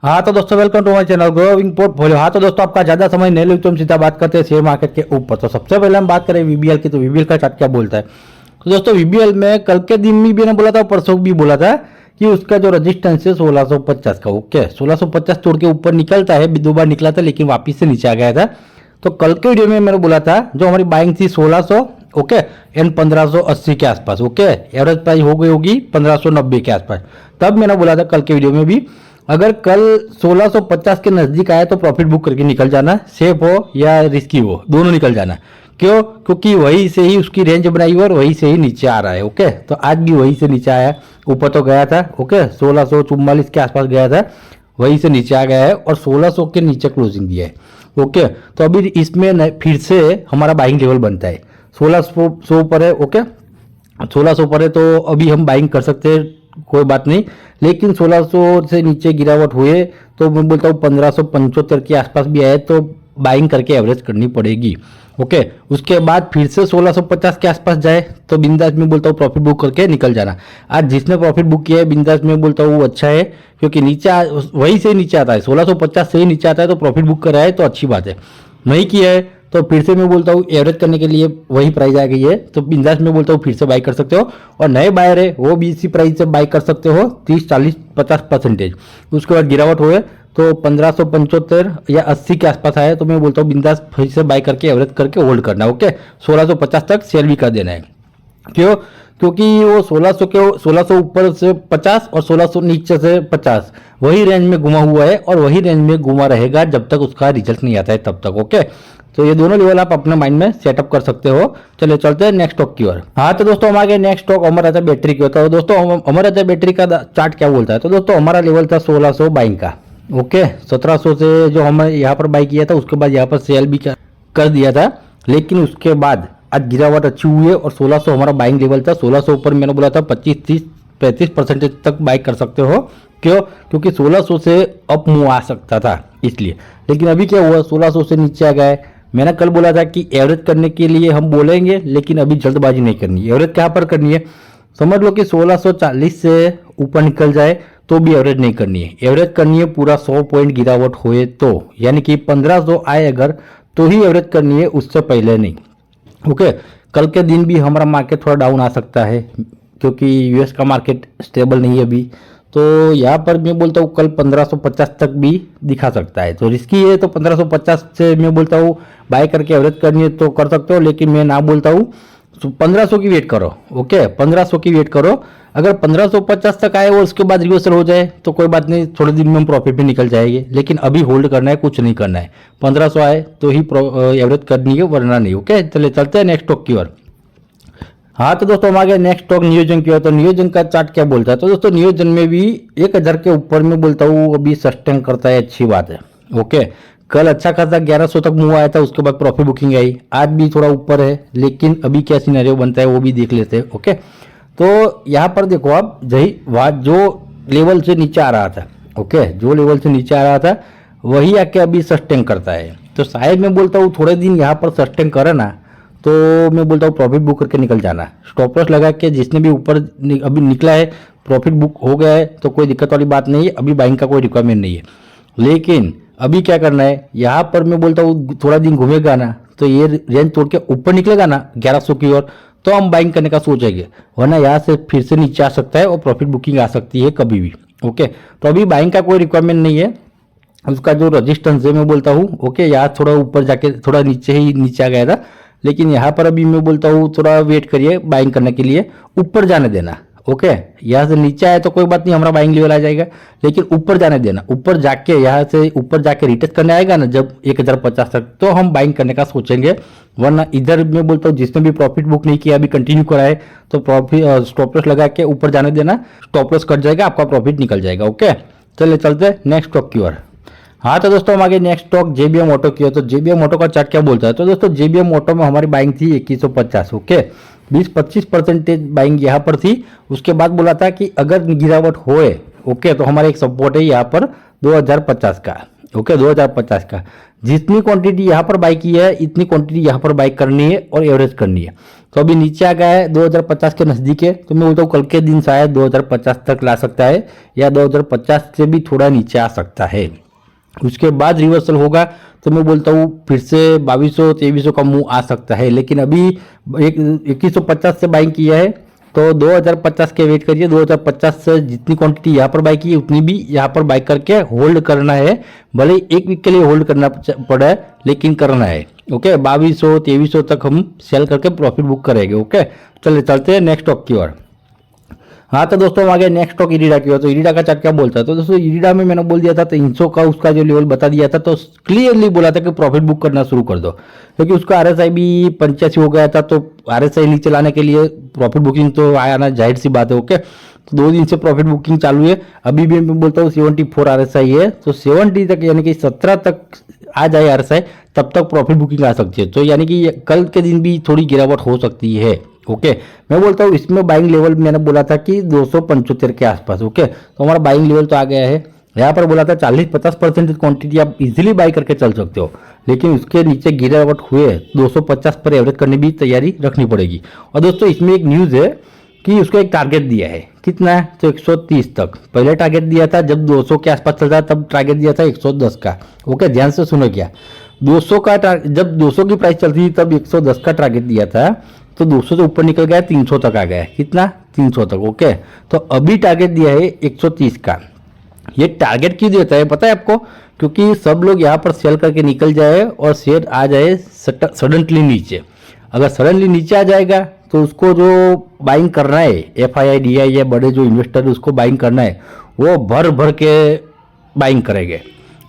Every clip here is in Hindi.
हाँ तो दोस्तों welcome to my channel growing portfolio. हाँ तो दोस्तों आपका ज्यादा समय नहीं लगे तो हम सीधा बात करते हैं शेयर मार्केट के ऊपर। तो सबसे पहले हम बात करें वीबीएल की, तो वीबीएल का चार्ट क्या बोलता है। तो दोस्तों वीबीएल में कल के दिन में भी ने बोला था, परसों भी बोला था कि उसका जो रजिस्टेंस है 1650 का। ओके 1650 तोड़ के ऊपर निकलता है, दो बार निकला था लेकिन वापिस से नीचे आ गया था। तो कल के वीडियो में मैंने बोला था जो हमारी बाइंग थी 1600 ओके एंड 1580 के आसपास। ओके एवरेज प्राइस हो गई होगी 1590 के आसपास। तब मैंने बोला था कल के वीडियो में भी, अगर कल 1650 के नजदीक आए तो प्रॉफिट बुक करके निकल जाना, सेफ हो या रिस्की हो दोनों निकल जाना। क्यों? क्योंकि वहीं से ही उसकी रेंज बनाई और वहीं से ही नीचे आ रहा है। ओके तो आज भी वहीं से नीचे आया, ऊपर तो गया था ओके 1644 के आसपास गया था, वहीं से नीचे आ गया है और 1600 के नीचे क्लोजिंग दिया है। ओके तो अभी इसमें फिर से हमारा बाइंग लेवल बनता है 1600 पर है। ओके 1600 पर है तो अभी हम बाइंग कर सकते हैं, कोई बात नहीं। लेकिन 1600 से नीचे गिरावट हुए तो मैं बोलता हूँ 1575 के आसपास भी आए तो बाइंग करके एवरेज करनी पड़ेगी। ओके उसके बाद फिर से 1650 के आसपास जाए तो बिंदास में बोलता हूँ प्रॉफिट बुक करके निकल जाना। आज जिसने प्रॉफिट बुक किया है बिंदास में बोलता हूँ वो अच्छा है, क्योंकि नीचे वही से नीचे आता है 1650 से ही नीचे आता है तो प्रॉफिट बुक कर रहा है तो अच्छी बात है। नहीं किया है तो फिर से मैं बोलता हूँ एवरेज करने के लिए वही प्राइस आ गई है तो बिंदास में बोलता हूँ फिर से बाई कर सकते हो। और नए बायर है वो भी इसी प्राइस से बाई कर सकते हो 30 40 50%। उसके बाद गिरावट हुए तो 1575 या 80 के आसपास आए तो मैं बोलता हूँ बिंदास फिर से बाई करके एवरेज करके होल्ड करना। ओके 1650 तक सेल भी कर देना है। क्यों? क्योंकि वो 1600 के 1600 ऊपर से 50 और 1600 नीचे से 50 वही रेंज में घुमा हुआ है और वही रेंज में घुमा रहेगा जब तक उसका रिजल्ट नहीं आता है तब तक। ओके तो ये दोनों लेवल आप अपने माइंड में सेटअप कर सकते हो। चलिए चलते हैं नेक्स्ट स्टॉक की ओर। हाँ तो दोस्तों हमारे नेक्स्ट स्टॉक अमर राजा बैटरी की होता है। दोस्तों अमर राजा बैटरी का चार्ट क्या बोलता है। तो दोस्तों हमारा लेवल था 1600 बाइंग का। ओके 1700 से जो हमने यहाँ पर बाई किया था उसके बाद यहाँ पर सेल भी कर दिया था, लेकिन उसके बाद आज गिरावट अच्छी हुई है और 1600 हमारा बाइंग लेवल था। 1600 ऊपर मैंने बोला था 25 30 35% तक बाई कर सकते हो। क्यों? क्योंकि 1600 से अप मूव आ सकता था इसलिए। लेकिन अभी क्या हुआ 1600 से नीचे आ गए। मैंने कल बोला था कि एवरेज करने के लिए हम बोलेंगे लेकिन अभी जल्दबाजी नहीं करनी। एवरेज कहाँ पर करनी है? समझ लो कि 1640 से ऊपर निकल जाए तो भी एवरेज नहीं करनी है। एवरेज करनी है पूरा 100 पॉइंट गिरावट हुए तो, यानी कि 1500 आए अगर तो ही एवरेज करनी है, उससे पहले नहीं। ओके कल के दिन भी हमारा मार्केट थोड़ा डाउन आ सकता है क्योंकि यूएस का मार्केट स्टेबल नहीं है अभी। तो यहाँ पर मैं बोलता हूँ कल 1550 तक भी दिखा सकता है, तो रिस्की है। तो 1550 से मैं बोलता हूँ बाय करके एवरेज करनी है तो कर सकते हो, लेकिन मैं ना बोलता हूँ 1500 की वेट करो। ओके 1500 की वेट करो। अगर 1550 तक आए और उसके बाद रिवर्सल हो जाए तो कोई बात नहीं, थोड़े दिन में हम प्रॉफिट में निकल जाएंगे। लेकिन अभी होल्ड करना है, कुछ नहीं करना है। 1500 आए तो ही एवरेज करनी है, वरना नहीं। ओके चलिए चलते हैं नेक्स्ट स्टॉक की ओर। हाँ तो दोस्तों हमारे नेक्स्ट स्टॉक नियोजन की ओर। तो नियोजन का चार्ट क्या बोलता है। तो दोस्तों नियोजन में भी 1000 के ऊपर में बोलता हूँ अभी सस्टेन करता है, अच्छी बात है। ओके कल अच्छा खासा 1100 तक मूव आया था, उसके बाद प्रॉफिट बुकिंग आई। आज भी थोड़ा ऊपर है, लेकिन अभी क्या सिनेरियो बनता है वो भी देख लेते हैं। ओके तो यहाँ पर देखो आप जो लेवल से नीचे आ रहा था, ओके जो लेवल से नीचे आ रहा था वही आके अभी सस्टेन करता है। तो शायद मैं बोलता हूँ थोड़े दिन यहाँ पर सस्टेन करे ना तो मैं बोलता हूँ प्रॉफिट बुक करके निकल जाना। स्टॉप लॉस लगा के जिसने भी ऊपर अभी निकला है प्रॉफिट बुक हो गया है तो कोई दिक्कत वाली बात नहीं है, अभी बाइंग का कोई रिक्वायरमेंट नहीं है। लेकिन अभी क्या करना है, यहाँ पर मैं बोलता हूँ थोड़ा दिन घूमेगा ना तो ये रेंज तोड़ के ऊपर निकलेगा ना 1100 की ओर तो हम बाइंग करने का सोचेंगे, वरना यहाँ से फिर से नीचे आ सकता है और प्रॉफिट बुकिंग आ सकती है कभी भी। ओके तो अभी बाइंग का कोई रिक्वायरमेंट नहीं है। उसका जो रजिस्टेंस है मैं बोलता हूँ ओके यहाँ थोड़ा ऊपर जाके थोड़ा नीचे आ गया था, लेकिन यहाँ पर अभी मैं बोलता हूँ थोड़ा वेट करिए बाइंग करने के लिए, ऊपर जाने देना। ओके यहाँ से नीचे आए तो कोई बात नहीं, हमारा बाइंग लेवल आ जाएगा, लेकिन ऊपर जाने देना। ऊपर जाके यहाँ से ऊपर जाके रिटेस्ट करने आएगा ना जब 1050 तक तो हम बाइंग करने का सोचेंगे, वरना इधर मैं बोलता हूँ जिसने भी प्रॉफिट बुक नहीं किया अभी कंटिन्यू कराए तो प्रॉफिट स्टॉप लॉस लगा के ऊपर जाने देना, स्टॉप लॉस कट जाएगा, आपका प्रॉफिट निकल जाएगा। ओके चलिए चलते नेक्स्ट स्टॉक की ओर। हाँ तो दोस्तों हम आगे नेक्स्ट स्टॉक जेबीएम ऑटो की है। तो जेबीएम ऑटो का चार्ट क्या बोलता है। तो दोस्तों जेबीएम ऑटो में हमारी बाइंग थी 2150। ओके 20-25% बाइंग यहाँ पर थी। उसके बाद बोला था कि अगर गिरावट होए ओके, तो हमारा एक सपोर्ट है यहाँ पर 2050 का। ओके, 2050 का जितनी क्वांटिटी यहाँ पर बाई की है इतनी क्वांटिटी यहाँ पर बाई करनी है और एवरेज करनी है। तो अभी नीचे आ गया है 2050 के नज़दीक है, तो मैं बोलता हूँ कल के दिन शायद 2050 तक ला सकता है या 2050 से भी थोड़ा नीचे आ सकता है। उसके बाद रिवर्सल होगा तो मैं बोलता हूँ फिर से 2200-2300 का मुंह आ सकता है। लेकिन अभी 2150 से बाइंग किया है तो 2050 के वेट करिए। 2050 से जितनी क्वांटिटी यहाँ पर बाई की है उतनी भी यहाँ पर बाई करके होल्ड करना है। भले एक वीक के लिए होल्ड करना पड़ा है लेकिन करना है। ओके, 2200-2300 तक हम सेल करके प्रॉफिट बुक करेंगे। ओके, चलिए चलते हैं नेक्स्ट स्टॉक की ओर। हाँ तो दोस्तों हम आगे नेक्स्ट स्टॉक इरिडा की ओर। तो इरिडा का चार्ट क्या बोलता है? तो दोस्तों इरिडा में मैंने बोल दिया था 300 का उसका जो लेवल बता दिया था, तो क्लियरली बोला था कि प्रॉफिट बुक करना शुरू कर दो, क्योंकि उसका आरएसआई भी 85 हो गया था। तो आरएसआई नीचे लाने के लिए प्रॉफिट बुकिंग तो आया ना, जाहिर सी बात है। ओके, तो 2 दिन से प्रॉफिट बुकिंग चालू है। अभी भी मैं बोलता हूँ 74 आरएसआई है, तो 70 तक यानी कि 17 तक आ जाए आरएसआई तब तक प्रॉफिट बुकिंग आ सकती है। तो यानी कि कल के दिन भी थोड़ी गिरावट हो सकती है। ओके, मैं बोलता हूँ इसमें बाइंग लेवल मैंने बोला था कि 275 के आसपास। ओके, तो हमारा बाइंग लेवल तो आ गया है। यहाँ पर बोला था 40-50% क्वांटिटी आप इजीली बाई करके चल सकते हो, लेकिन उसके नीचे गिरावट हुए 250 पर एवरेज करने की तैयारी रखनी पड़ेगी। और दोस्तों इसमें एक न्यूज़ है कि उसको एक टारगेट दिया है, कितना है? तो 130 तक पहले टारगेट दिया था, जब 200 के आसपास चल रहा तब टारगेट दिया था 110 का। ओके, ध्यान से सुनो, क्या 200 का जब 200 की प्राइस चल रही थी तब 110 का टारगेट दिया था, तो 200 से ऊपर निकल गया, 300 तक आ गया। कितना? 300 तक। ओके, तो अभी टारगेट दिया है 130 का। ये टारगेट क्यों देता है पता है आपको? क्योंकि सब लोग यहाँ पर सेल करके निकल जाए और शेयर आ जाए सडनली नीचे। अगर सडनली नीचे आ जाएगा तो उसको जो बाइंग करना है, FII DI या बड़े जो इन्वेस्टर उसको बाइंग करना है, वो भर भर के बाइंग करेंगे,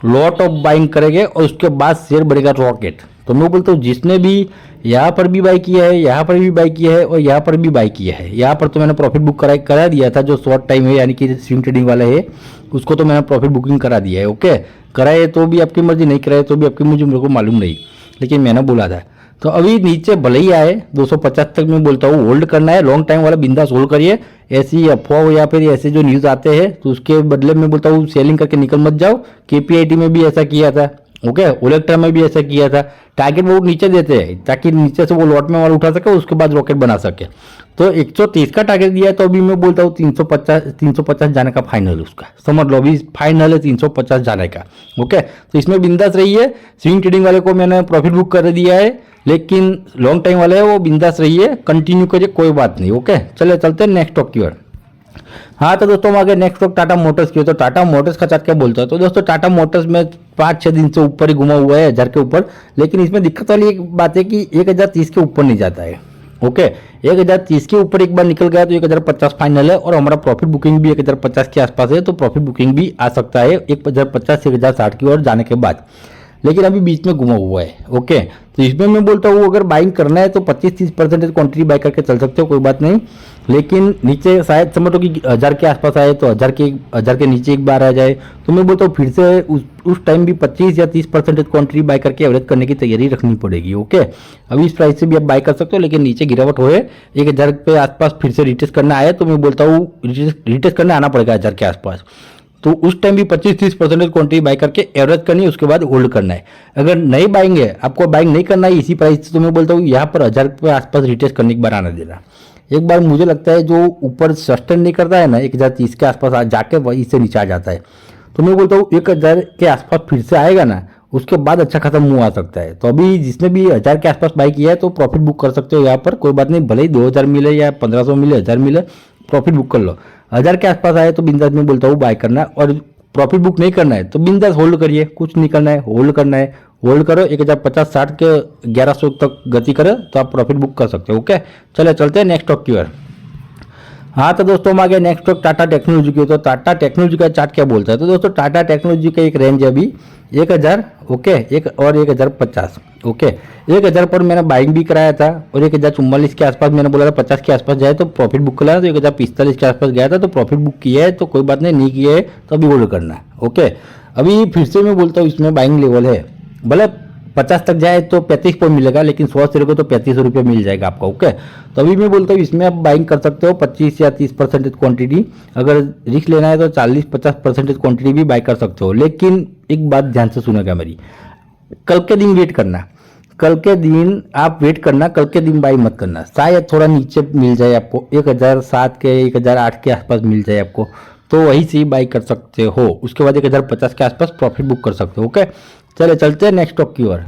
लॉट ऑफ बाइंग करेंगे और उसके बाद शेयर बढ़ेगा रॉकेट। तो मैं बोलता हूँ जिसने भी यहाँ पर भी बाई किया है, यहाँ पर भी बाई किया है और यहाँ पर भी बाई किया है, यहाँ पर तो मैंने प्रॉफिट बुक करा दिया था। जो शॉर्ट टाइम है यानी कि स्विंग ट्रेडिंग वाला है उसको तो मैंने प्रॉफिट बुकिंग करा दिया है। ओके, कराए तो भी आपकी मर्जी, नहीं कराए तो भी आपकी मर्जी, मेरे को मालूम नहीं, लेकिन मैंने बोला था। तो अभी नीचे भले ही आए 250 तक मैं बोलता हूँ होल्ड करना है। लॉन्ग टाइम वाला बिंदास होल्ड करिए। ऐसी अफवाह हो या फिर ऐसे जो न्यूज़ आते हैं तो उसके बदले में बोलता हूँ सेलिंग करके निकल मत जाओ। KPIT में भी ऐसा किया था। ओके, ओलेक्ट्रा में भी ऐसा किया था। टारगेट वो नीचे देते हैं ताकि नीचे से वो लॉट में माल उठा सके, उसके बाद रॉकेट बना सके। तो 130 का टारगेट दिया है, तो अभी मैं बोलता हूँ 350 जाने का फाइनल उसका, समझ लो अभी फाइनल है 350 जाने का। ओके, तो इसमें बिंदास रहिए। स्विंग ट्रेडिंग वाले को मैंने प्रॉफिट बुक कर दिया है, लेकिन लॉन्ग टाइम वाले है वो बिंदास रहिए, कंटिन्यू करिए, कोई बात नहीं। ओके, चलिए चलते हैं नेक्स्ट स्टॉक की ओर। हाँ तो दोस्तों हम आगे नेक्स्ट स्टॉक टाटा मोटर्स की। तो टाटा मोटर्स का चार्ट क्या बोलता है? तो दोस्तों टाटा मोटर्स में 5-6 दिन से ऊपर ही घुमा हुआ है 1000 के ऊपर, लेकिन इसमें दिक्कत वाली एक बात है कि 1030 के ऊपर नहीं जाता है। ओके, 1030 के ऊपर एक बार निकल गया तो 1050 फाइनल है और हमारा प्रॉफिट बुकिंग भी 1050 के आसपास है। तो प्रॉफिट बुकिंग भी आ सकता है 1050 से 1060 की ओर जाने के बाद, लेकिन अभी बीच में घुमा हुआ है। ओके, तो इसमें मैं बोलता हूँ अगर बाइंग करना है तो 25-30% क्वांटिटी बाई करके चल सकते हो, कोई बात नहीं। लेकिन नीचे शायद समझो कि 1000 के आसपास आए तो 1000 के नीचे एक बार आ जाए, तो मैं बोलता हूँ फिर से उस टाइम भी 25 या 30% क्वांटिटी बाई करके एवरेज करने की तैयारी रखनी पड़ेगी। ओके, अभी इस प्राइस से भी आप बाई कर सकते हो, लेकिन नीचे गिरावट होए 1000 के आसपास फिर से रिटेस्ट करना आए तो मैं बोलता हूँ रिटेस्ट करने आना पड़ेगा 1000 के आसपास। तो उस टाइम भी 25-30% क्वांटिटी बाई करके एवरेज करनी है, उसके बाद होल्ड करना है। अगर नहीं बाइंग है, आपको बाइंग नहीं करना है इसी प्राइस से, तो मैं बोलता हूँ यहाँ पर 1000 के आसपास रिटेस्ट करने की बार आना देना। एक बार मुझे लगता है जो ऊपर सस्टेन नहीं करता है ना 1030 के आसपास जाके वहीं से नीचे आ जाता है, तो मैं बोलता हूँ 1000 के आसपास फिर से आएगा ना, उसके बाद अच्छा खासा मुंह आ सकता है। तो अभी जिसने भी 1000 के आसपास बाई किया है तो प्रॉफिट बुक कर सकते हो यहाँ पर, कोई बात नहीं। भले ही 2000 मिले या 1500 मिले, 1000 मिले, प्रॉफिट बुक कर लो। 1000 के आसपास आए तो बिंदास में बोलता हूँ बाय करना, और प्रॉफिट बुक नहीं करना है तो बिंदास होल्ड करिए। कुछ नहीं करना है, होल्ड करना है, होल्ड करो। 1050-60 के 1100 तक गति करे तो आप प्रॉफिट बुक कर सकते हो। ओके, चले चलते हैं नेक्स्ट स्टॉक की ओर। हाँ तो दोस्तों हम आगे नेक्स्ट स्टॉक टाटा टेक्नोलॉजी की। तो टाटा टेक्नोलॉजी का चार्ट क्या बोलता है? तो दोस्तों टाटा टेक्नोलॉजी का एक रेंज है अभी 1000, ओके, एक और 1050। ओके, 1000 पर मैंने बाइंग भी कराया था और 1044 के आसपास मैंने बोला था 50 के आसपास जाए तो प्रॉफिट बुक कराया, तो 1045 के आसपास गया था तो प्रॉफिट बुक किया है, तो कोई बात नहीं किया है तो अभी होल्ड करना है। ओके, अभी फिर से मैं बोलता हूँ इसमें बाइंग लेवल है, भले 50 तक जाए तो 35 पर मिलेगा, लेकिन 100 से को तो 3500 रुपये मिल जाएगा आपका। ओके, तो अभी मैं बोलता हूँ इसमें आप बाइंग कर सकते हो 25 या 30% क्वांटिटी। अगर रिस्क लेना है तो 40-50% क्वांटिटी भी बाई कर सकते हो। लेकिन एक बात ध्यान से सुनेगा मेरी, कल के दिन वेट करना, कल के दिन आप वेट करना, कल के दिन बाई मत करना। शायद थोड़ा नीचे मिल जाए आपको, 1007 के 1008 के आसपास मिल जाए आपको, तो वही से ही बाई कर सकते हो। उसके बाद 1050 के आसपास प्रॉफिट बुक कर सकते हो। ओके, चले चलते हैं नेक्स्ट स्टॉक की ओर।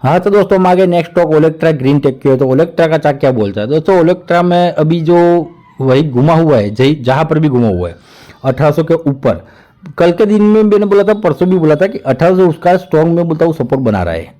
हाँ तो दोस्तों हम आगे नेक्स्ट स्टॉक ओलेक्ट्रा ग्रीन टेक की ओर। तो ओलेक्ट्रा का चार्ट क्या बोलता है दोस्तों? ओलेक्ट्रा में अभी जो वही घुमा हुआ है, जहाँ पर भी घुमा हुआ है 1800 के ऊपर। कल के दिन में मैंने बोला था, परसों भी बोला था कि 1800 उसका स्ट्रॉन्ग में बोलता हूँ सपोर्ट बना रहा है।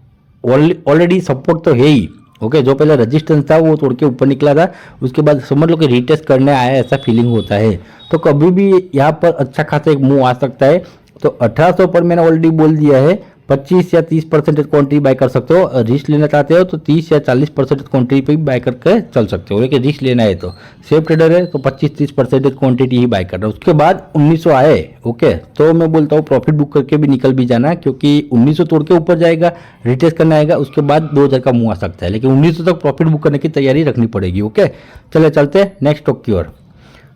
ऑलरेडी सपोर्ट तो है ही। ओके, जो पहले रेजिस्टेंस था वो तोड़ के ऊपर निकला था, उसके बाद समझ लो कि रीटेस्ट करने आया, ऐसा फीलिंग होता है। तो कभी भी यहाँ पर अच्छा खासा एक मूव आ सकता है। तो 1800 पर मैंने ऑलरेडी बोल दिया है 25 या 30% क्वांटिटी बाय कर सकते हो। रिस्क लेना चाहते हो तो 30 या 40% क्वांटिटी पे भी बाय करके चल सकते हो। लेकिन रिस्क लेना है तो सेफ ट्रेडर है तो 25-30% क्वांटिटी ही बाय करना है। उसके बाद 1900 आए, ओके, तो मैं बोलता हूँ प्रॉफिट बुक करके भी निकल भी जाना, क्योंकि 1900 तोड़ के ऊपर जाएगा, रिटेस्ट करना आएगा, उसके बाद 2000 का मुँह आ सकता है। लेकिन 1900 तक प्रॉफिट बुक करने की तैयारी रखनी पड़ेगी। ओके, चले चलते हैं नेक्स्ट स्टॉक की ओर।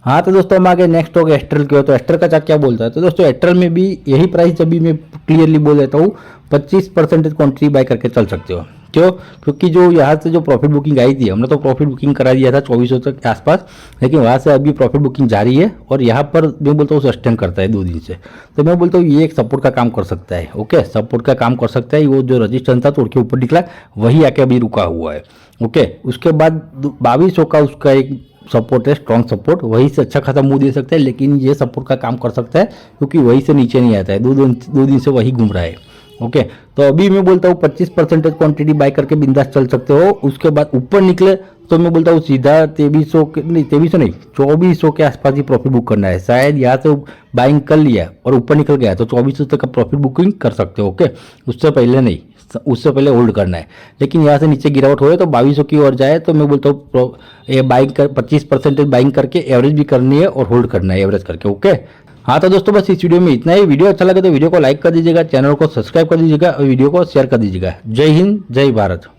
हाँ तो दोस्तों हम आगे नेक्स्ट स्टॉक एस्ट्रल की हो। तो एस्ट्रल का चार्ट क्या बोलता है? तो दोस्तों एस्ट्रल में भी यही प्राइस अभी मैं क्लियरली बोल देता हूँ, 25% क्वांटिटी बाय करके चल सकते हो। क्यों? क्योंकि जो यहाँ से जो प्रॉफिट बुकिंग आई थी, हमने तो प्रॉफिट बुकिंग करा दिया था 2400 तक के आसपास, लेकिन वहाँ से अभी प्रॉफिट बुकिंग जारी है और यहाँ पर मैं बोलता हूँ सस्टेन करता है 2 दिन से। तो मैं बोलता हूँ ये एक सपोर्ट का काम कर सकता है। ओके, सपोर्ट का काम कर सकता है। वो जो रजिस्टेंस था तोड़ के ऊपर निकला, वही आके अभी रुका हुआ है। ओके, उसके बाद 2200 का उसका एक सपोर्ट है, स्ट्रॉन्ग सपोर्ट, वही से अच्छा खासा मूव दे सकता है। लेकिन ये सपोर्ट का काम कर सकता है क्योंकि वही से नीचे नहीं आता है, 2 दिन से वही घूम रहा है। ओके, तो अभी मैं बोलता हूँ 25% क्वांटिटी बाय करके बिंदास चल सकते हो। उसके बाद ऊपर निकले तो मैं बोलता हूँ सीधा 2300 नहीं 2400 के आसपास ही प्रॉफिट बुक करना है। शायद यहाँ से बाइंग कर लिया और ऊपर निकल गया तो 2400 तक का प्रॉफिट बुकिंग कर सकते हो। ओके, उससे पहले नहीं, उससे पहले होल्ड करना है। लेकिन यहाँ से नीचे गिरावट हो तो 2200 की ओर जाए तो मैं बोलता हूँ ये बाइंग कर 25% बाइंग करके एवरेज भी करनी है और होल्ड करना है एवरेज करके। ओके, हाँ तो दोस्तों बस इस वीडियो में इतना ही। वीडियो अच्छा लगे तो वीडियो को लाइक कर दीजिएगा, चैनल को सब्सक्राइब कर दीजिएगा और वीडियो को शेयर कर दीजिएगा। जय हिंद, जय भारत।